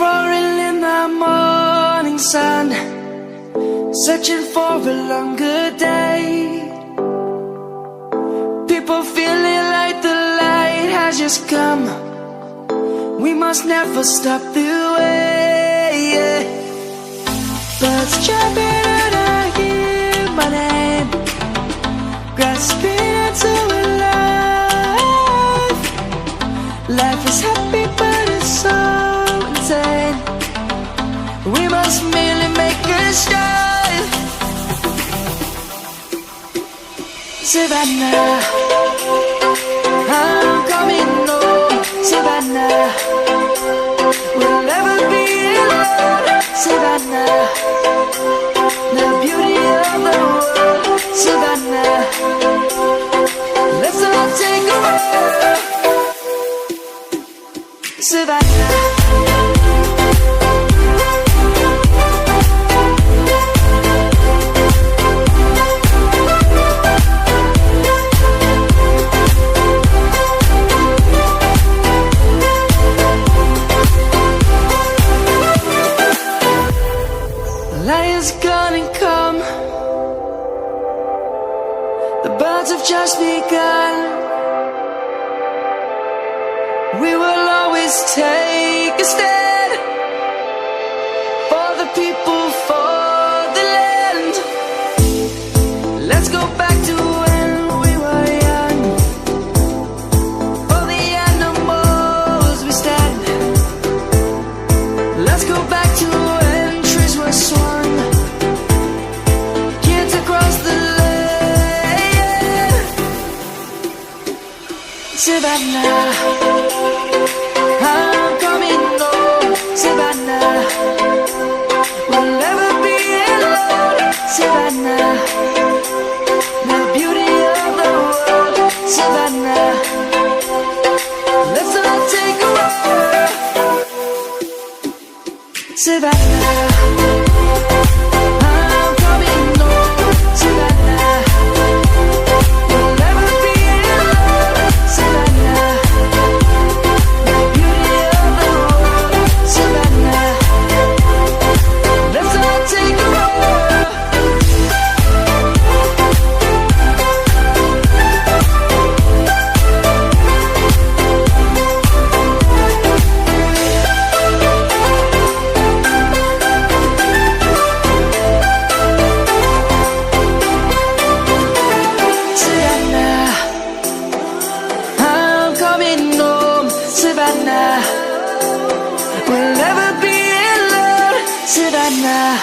roaring in the morning sun, searching for a longer day. People feeling like the light has just come. We must never stop the way. Birds jumping and I hear my name, grasping into a life. Life is happy but it's so insane. We must merely make a start. Savannah, I'm coming home. Savannah, we'll never be alone. Savannah, the beauty of the world. Savannah, let's all take a walk. Savannah. Lion's gonna come. The birds have just begun. We will always take a stand for the people, for the land. Let's go back to when we were young. For the animals we stand. Let's go back to when trees were swung. Kids across the land. Savannah, I'm coming home. Savannah, we'll never be alone. Savannah, the beauty of the world. Savannah, let's all take a walk. Savannah, I'm coming home. Savannah, we'll never be alone. Savannah, the beauty of the world. Savannah, let's all take a walk. Savannah, I'm coming home. Savannah, we'll never be alone. Savannah.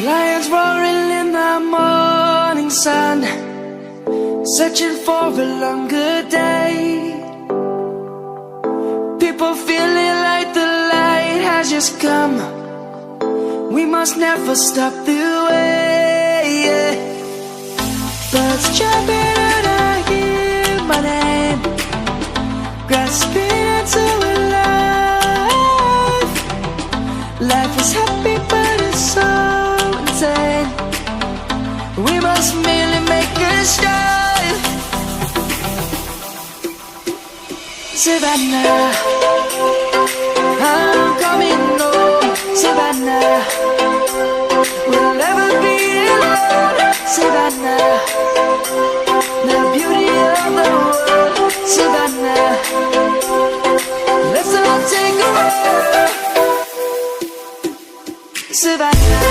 Lions roaring in the morning sun, searching for a longer day. People feeling like the light has just come. We must never stop the way. Birds jumping and I hear my name, grasping into a life. Life is happy but it's so insane. We must merely make a start. Savannah, I'm coming home. Savannah, we'll never be alone. Savannah, the beauty of the world. Savannah, let's all take a walk. Savannah.